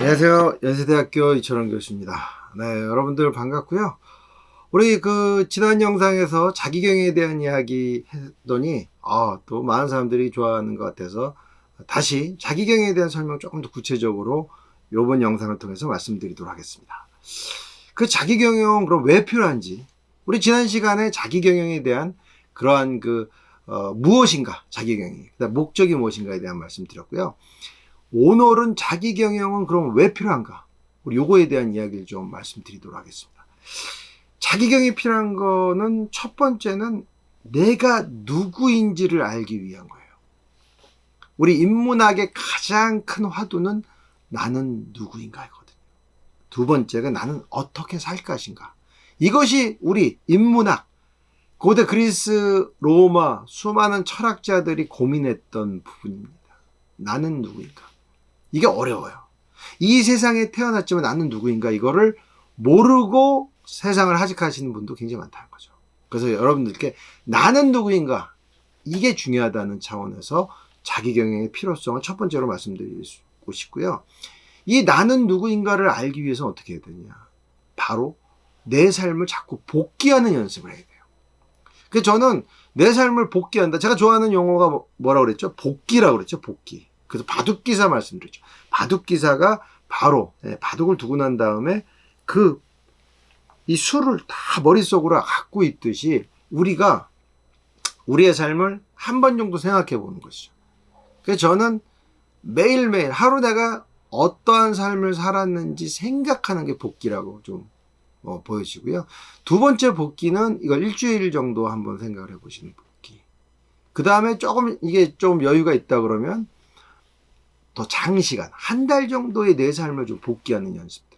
안녕하세요. 연세대학교 이철원 교수입니다. 네, 여러분들 반갑고요. 우리 지난 영상에서 자기경에 대한 이야기 했더니 또 많은 사람들이 좋아하는 것 같아서 다시 자기경에 대한 설명 조금 더 구체적으로 이번 영상을 통해서 말씀드리도록 하겠습니다. 그 자기경영 그럼 왜 필요한지, 우리 지난 시간에 자기경영에 대한 그러한 무엇인가, 자기경영이 그다음 목적이 무엇인가에 대한 말씀드렸고요. 오늘은 자기경영은 그럼 왜 필요한가? 우리 요거에 대한 이야기를 좀 말씀드리도록 하겠습니다. 자기경영이 필요한 거는 첫 번째는 내가 누구인지를 알기 위한 거예요. 우리 인문학의 가장 큰 화두는 나는 누구인가이거든요. 두 번째가 나는 어떻게 살 것인가. 이것이 우리 인문학, 고대 그리스, 로마 수많은 철학자들이 고민했던 부분입니다. 나는 누구인가? 이게 어려워요. 이 세상에 태어났지만 나는 누구인가 이거를 모르고 세상을 하직하시는 분도 굉장히 많다는 거죠. 그래서 여러분들께 나는 누구인가 이게 중요하다는 차원에서 자기경영의 필요성을 첫 번째로 말씀드리고 싶고요. 이 나는 누구인가를 알기 위해서 어떻게 해야 되냐. 바로 내 삶을 자꾸 복귀하는 연습을 해야 돼요. 그래서 저는 내 삶을 복귀한다. 제가 좋아하는 용어가 뭐라고 그랬죠? 복귀라고 그랬죠. 복귀. 그래서 바둑기사 말씀드렸죠. 바둑기사가 바로 바둑을 두고 난 다음에 이 수를 다 머릿속으로 갖고 있듯이 우리가 우리의 삶을 한 번 정도 생각해 보는 것이죠. 그래서 저는 매일매일 하루 내가 어떠한 삶을 살았는지 생각하는 게 복귀라고 좀 보여지고요. 두 번째 복귀는 이걸 일주일 정도 한번 생각을 해보시는 복귀. 그 다음에 이게 좀 여유가 있다 그러면 더 장시간, 한 달 정도의 내 삶을 좀 복귀하는 연습들.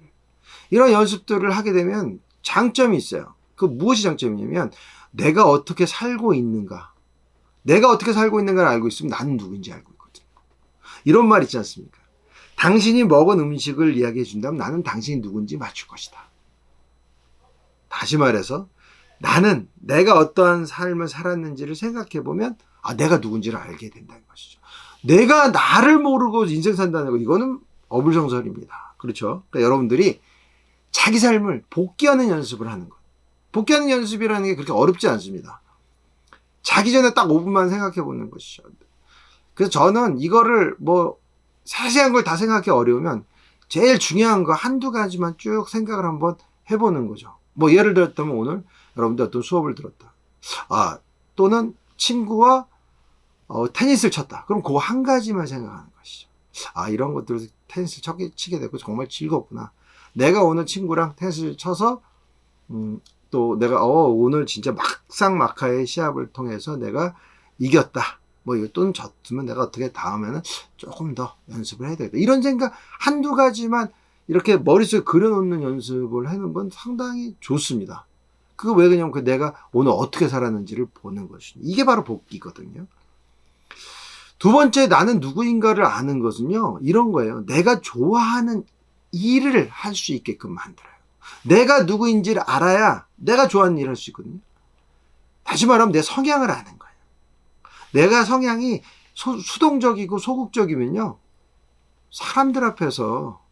이런 연습들을 하게 되면 장점이 있어요. 무엇이 장점이냐면 내가 어떻게 살고 있는가. 내가 어떻게 살고 있는가를 알고 있으면 나는 누구인지 알고 있거든요. 이런 말 있지 않습니까? 당신이 먹은 음식을 이야기해 준다면 나는 당신이 누군지 맞출 것이다. 다시 말해서 나는 내가 어떠한 삶을 살았는지를 생각해 보면 내가 누군지를 알게 된다는 것이죠. 내가 나를 모르고 인생 산다는 거 이거는 어불성설입니다. 그렇죠? 그러니까 여러분들이 자기 삶을 복귀하는 연습을 하는 것. 복귀하는 연습이라는 게 그렇게 어렵지 않습니다. 자기 전에 딱 5분만 생각해 보는 것이죠. 그래서 저는 이거를 세세한 걸 다 생각하기 어려우면 제일 중요한 거 한두 가지만 쭉 생각을 한번 해보는 거죠. 예를 들었다면 오늘 여러분들 어떤 수업을 들었다. 또는 친구와 테니스를 쳤다. 그럼 그 한 가지만 생각하는 것이죠. 이런 것들을 테니스를 치게 되고 정말 즐겁구나. 내가 오늘 친구랑 테니스를 쳐서 또 내가 오늘 진짜 막상막하의 시합을 통해서 내가 이겼다. 이거 또는 졌으면 내가 어떻게 다음에는 조금 더 연습을 해야 되겠다. 이런 생각 한두 가지만 이렇게 머릿속에 그려놓는 연습을 하는 건 상당히 좋습니다. 그거 왜 그러냐면 내가 오늘 어떻게 살았는지를 보는 것이죠. 이게 바로 복귀거든요. 두 번째 나는 누구인가를 아는 것은요. 이런 거예요. 내가 좋아하는 일을 할 수 있게끔 만들어요. 내가 누구인지를 알아야 내가 좋아하는 일을 할 수 있거든요. 다시 말하면 내 성향을 아는 거예요. 내가 성향이 수동적이고 소극적이면요. 사람들 앞에서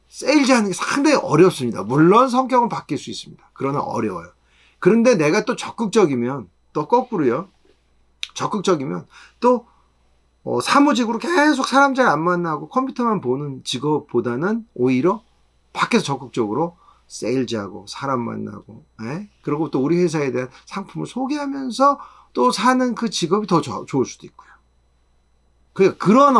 세일즈하는 게 상당히 어렵습니다. 물론 성격은 바뀔 수 있습니다. 그러나 어려워요. 그런데 내가 또 적극적이면 또 거꾸로요. 적극적이면 또 사무직으로 계속 사람 잘 안 만나고 컴퓨터만 보는 직업보다는 오히려 밖에서 적극적으로 세일즈하고 사람 만나고 그리고 또 우리 회사에 대한 상품을 소개하면서 또 사는 그 직업이 더 좋을 수도 있고요. 그런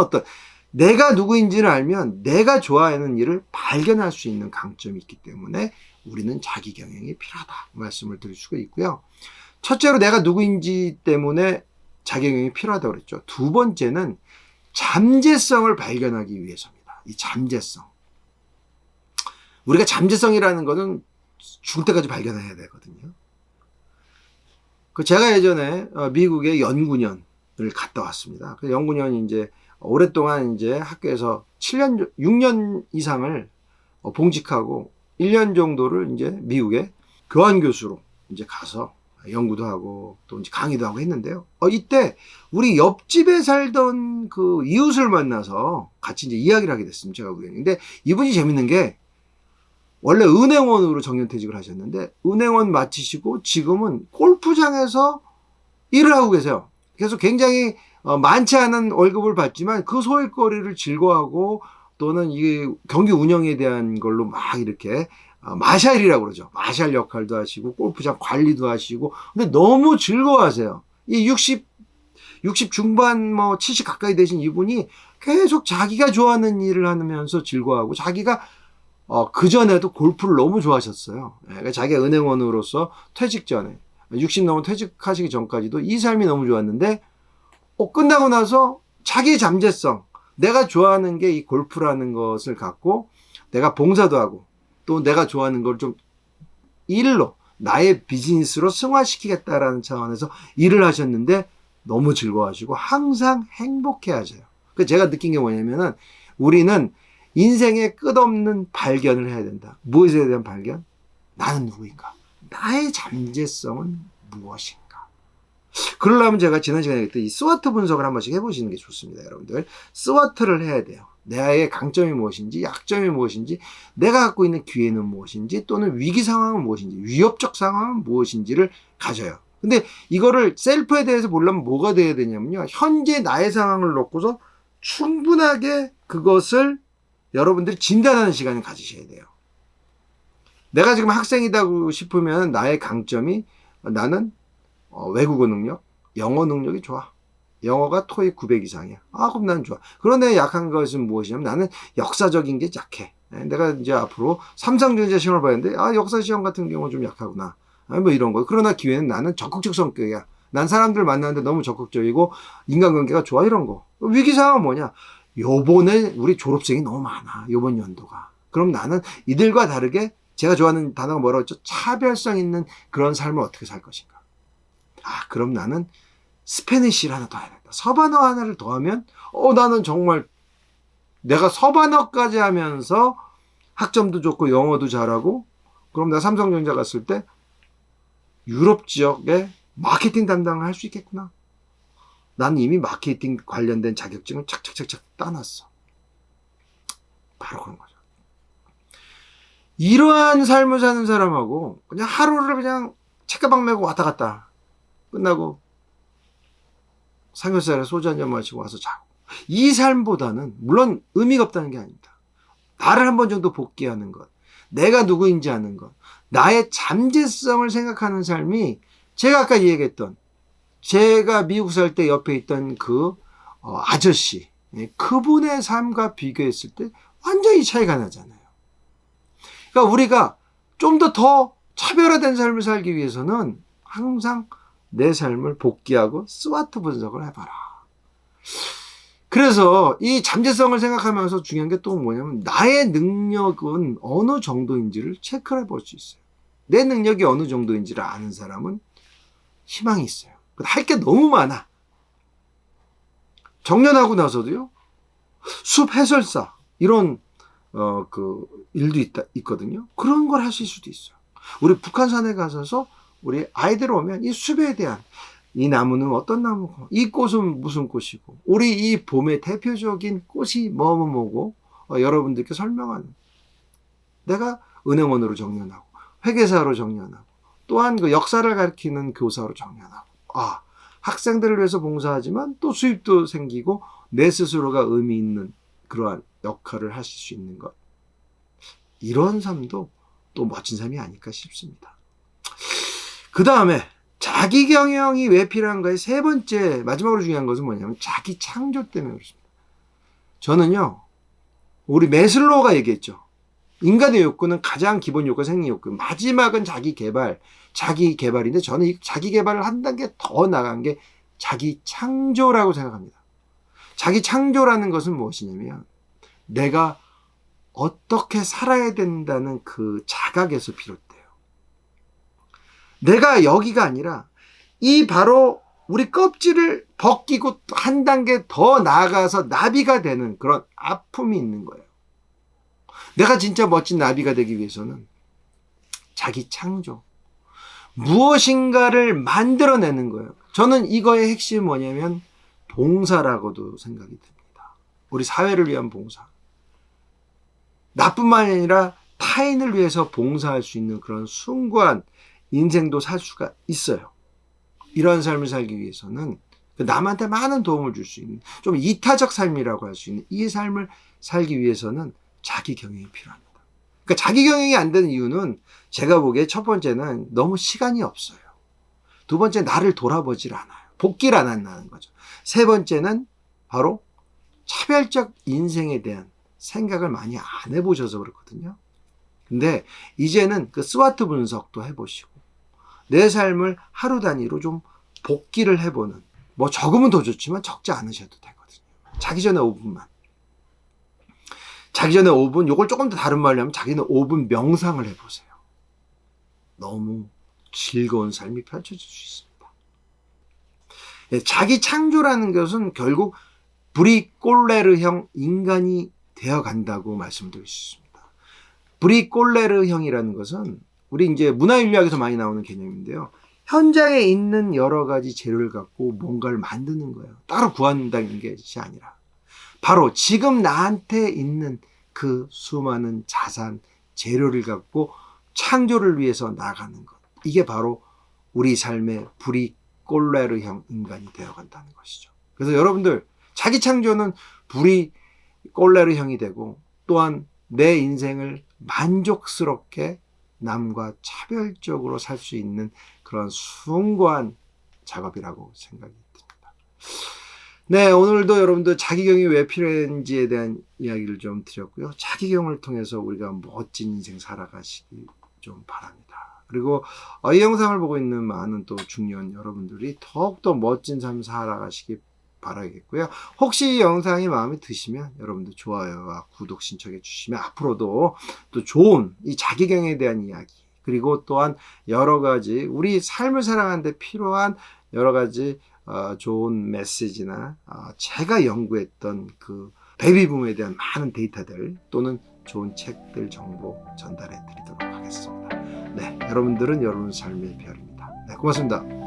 내가 누구인지를 알면 내가 좋아하는 일을 발견할 수 있는 강점이 있기 때문에 우리는 자기경영이 필요하다 말씀을 드릴 수가 있고요. 첫째로 내가 누구인지 때문에 자기경영이 필요하다고 그랬죠. 두 번째는 잠재성을 발견하기 위해서입니다. 이 잠재성. 우리가 잠재성이라는 것은 죽을 때까지 발견해야 되거든요. 제가 예전에 미국의 연구년을 갔다 왔습니다. 그 연구년이 이제 오랫동안 이제 학교에서 6년 이상을 봉직하고 1년 정도를 이제 미국에 교환교수로 이제 가서 연구도 하고 또 이제 강의도 하고 했는데요. 이때 우리 옆집에 살던 그 이웃을 만나서 같이 이제 이야기를 하게 됐습니다. 제가 우연히. 근데 이분이 재밌는 게 원래 은행원으로 정년퇴직을 하셨는데 은행원 마치시고 지금은 골프장에서 일을 하고 계세요. 그래서 굉장히 많지 않은 월급을 받지만 그 소일거리를 즐거워하고 또는 이 경기 운영에 대한 걸로 막 이렇게 마샬이라고 그러죠. 마샬 역할도 하시고 골프장 관리도 하시고 근데 너무 즐거워하세요. 이 60 중반 뭐 70 가까이 되신 이분이 계속 자기가 좋아하는 일을 하면서 즐거워하고 자기가 그전에도 골프를 너무 좋아하셨어요. 그러니까 자기가 은행원으로서 퇴직 전에 60 넘어 퇴직하시기 전까지도 이 삶이 너무 좋았는데 끝나고 나서 자기의 잠재성, 내가 좋아하는 게 이 골프라는 것을 갖고 내가 봉사도 하고 또 내가 좋아하는 걸 좀 일로 나의 비즈니스로 승화시키겠다라는 차원에서 일을 하셨는데 너무 즐거워하시고 항상 행복해 하셔요. 그 제가 느낀 게 뭐냐면은 우리는 인생의 끝없는 발견을 해야 된다. 무엇에 대한 발견? 나는 누구인가? 나의 잠재성은 무엇인가? 그러려면 제가 지난 시간에 했던 이 스와트 분석을 한 번씩 해보시는 게 좋습니다. 여러분들 스와트를 해야 돼요. 나의 강점이 무엇인지 약점이 무엇인지 내가 갖고 있는 기회는 무엇인지 또는 위기 상황은 무엇인지 위협적 상황은 무엇인지를 가져요. 근데 이거를 셀프에 대해서 보려면 뭐가 돼야 되냐면요. 현재 나의 상황을 놓고서 충분하게 그것을 여러분들이 진단하는 시간을 가지셔야 돼요. 내가 지금 학생이다 싶으면 나의 강점이 나는 외국어 능력, 영어 능력이 좋아. 영어가 토익 900 이상이야. 그럼 난 좋아. 그런데 약한 것은 무엇이냐면 나는 역사적인 게 약해. 내가 이제 앞으로 삼성전자 시험을 봐야 하는데 역사 시험 같은 경우는 좀 약하구나. 뭐 이런 거. 그러나 기회는 나는 적극적 성격이야. 난 사람들 만나는데 너무 적극적이고 인간관계가 좋아 이런 거. 위기상황은 뭐냐? 요번에 우리 졸업생이 너무 많아. 요번 연도가. 그럼 나는 이들과 다르게 제가 좋아하는 단어가 뭐라고 했죠? 차별성 있는 그런 삶을 어떻게 살 것인가. 그럼 나는 스페니쉬를 하나 더 해야 된다. 서반어 하나를 더하면 나는 정말 내가 서반어까지 하면서 학점도 좋고 영어도 잘하고 그럼 내가 삼성전자 갔을 때 유럽 지역에 마케팅 담당을 할 수 있겠구나. 난 이미 마케팅 관련된 자격증을 착착착착 따놨어. 바로 그런 거죠. 이러한 삶을 사는 사람하고 그냥 하루를 그냥 책가방 메고 왔다 갔다 끝나고 삼겹살에 소주 한잔 마시고 와서 자고 이 삶보다는 물론 의미가 없다는 게 아닙니다. 나를 한 번 정도 복귀하는 것, 내가 누구인지 아는 것, 나의 잠재성을 생각하는 삶이 제가 아까 얘기했던 제가 미국 살 때 옆에 있던 그 아저씨 그분의 삶과 비교했을 때 완전히 차이가 나잖아요. 그러니까 우리가 좀 더 차별화된 삶을 살기 위해서는 항상 내 삶을 복귀하고 스와트 분석을 해봐라. 그래서 이 잠재성을 생각하면서 중요한 게 또 뭐냐면 나의 능력은 어느 정도인지를 체크를 해볼 수 있어요. 내 능력이 어느 정도인지를 아는 사람은 희망이 있어요. 할 게 너무 많아. 정년하고 나서도요. 숲 해설사 이런 그 일도 있거든요. 그런 걸 하실 수도 있어요. 우리 북한산에 가셔서 우리 아이들 오면 이 숲에 대한 이 나무는 어떤 나무고 이 꽃은 무슨 꽃이고 우리 이 봄의 대표적인 꽃이 뭐고 여러분들께 설명하는 내가 은행원으로 정년하고 회계사로 정년하고 또한 그 역사를 가르치는 교사로 정년하고 학생들을 위해서 봉사하지만 또 수입도 생기고 내 스스로가 의미 있는 그러한 역할을 하실 수 있는 것. 이런 삶도 또 멋진 삶이 아닐까 싶습니다. 그 다음에 자기 경영이 왜 필요한가의 세 번째 마지막으로 중요한 것은 뭐냐면 자기 창조 때문에 그렇습니다. 저는요 우리 매슬로우가 얘기했죠. 인간의 욕구는 가장 기본 욕구 생리 욕구 마지막은 자기 개발인데 저는 이 자기 개발을 한 단계 더 나간 게 자기 창조라고 생각합니다. 자기 창조라는 것은 무엇이냐면 내가 어떻게 살아야 된다는 그 자각에서 비롯돼요. 내가 여기가 아니라 이 바로 우리 껍질을 벗기고 한 단계 더 나아가서 나비가 되는 그런 아픔이 있는 거예요. 내가 진짜 멋진 나비가 되기 위해서는 자기 창조. 무엇인가를 만들어내는 거예요. 저는 이거의 핵심이 뭐냐면 봉사라고도 생각이 듭니다. 우리 사회를 위한 봉사. 나뿐만 아니라 타인을 위해서 봉사할 수 있는 그런 숭고한 인생도 살 수가 있어요. 이런 삶을 살기 위해서는 남한테 많은 도움을 줄 수 있는 좀 이타적 삶이라고 할 수 있는 이 삶을 살기 위해서는 자기 경영이 필요합니다. 그러니까 자기 경영이 안 되는 이유는 제가 보기에 첫 번째는 너무 시간이 없어요. 두 번째, 나를 돌아보질 않아요. 복귀를 안 한다는 거죠. 세 번째는 바로 차별적 인생에 대한 생각을 많이 안 해보셔서 그렇거든요. 근데 이제는 그 스와트 분석도 해보시고 내 삶을 하루 단위로 좀 복기를 해보는, 뭐 적으면 더 좋지만 적지 않으셔도 되거든요. 자기 전에 5분만. 자기 전에 5분, 요걸 조금 더 다른 말로 하면 자기는 5분 명상을 해보세요. 너무 즐거운 삶이 펼쳐질 수 있습니다. 자기 창조라는 것은 결국 브리꼴레르형 인간이 되어간다고 말씀드릴 수 있습니다. 브리꼴레르형이라는 것은 우리 이제 문화인류학에서 많이 나오는 개념인데요. 현장에 있는 여러 가지 재료를 갖고 뭔가를 만드는 거예요. 따로 구한다는 것이 아니라 바로 지금 나한테 있는 그 수많은 자산, 재료를 갖고 창조를 위해서 나가는 것. 이게 바로 우리 삶의 브리꼴레르형 인간이 되어간다는 것이죠. 그래서 여러분들 자기 창조는 브리꼴레르형이 되고 또한 내 인생을 만족스럽게 남과 차별적으로 살 수 있는 그런 숭고한 작업이라고 생각이 듭니다. 네, 오늘도 여러분들 자기경이 왜 필요한지에 대한 이야기를 좀 드렸고요. 자기경을 통해서 우리가 멋진 인생 살아가시기 좀 바랍니다. 그리고 이 영상을 보고 있는 많은 또 중년 여러분들이 더욱더 멋진 삶 살아가시기 바라겠고요. 혹시 이 영상이 마음에 드시면 여러분들 좋아요와 구독 신청해 주시면 앞으로도 또 좋은 이 자기경에 대한 이야기, 그리고 또한 여러 가지 우리 삶을 살아가는데 필요한 여러 가지 좋은 메시지나 제가 연구했던 그 베이비붐에 대한 많은 데이터들 또는 좋은 책들 정보 전달해 드리도록 하겠습니다. 네, 여러분들은 여러분 삶의 별입니다. 네, 고맙습니다.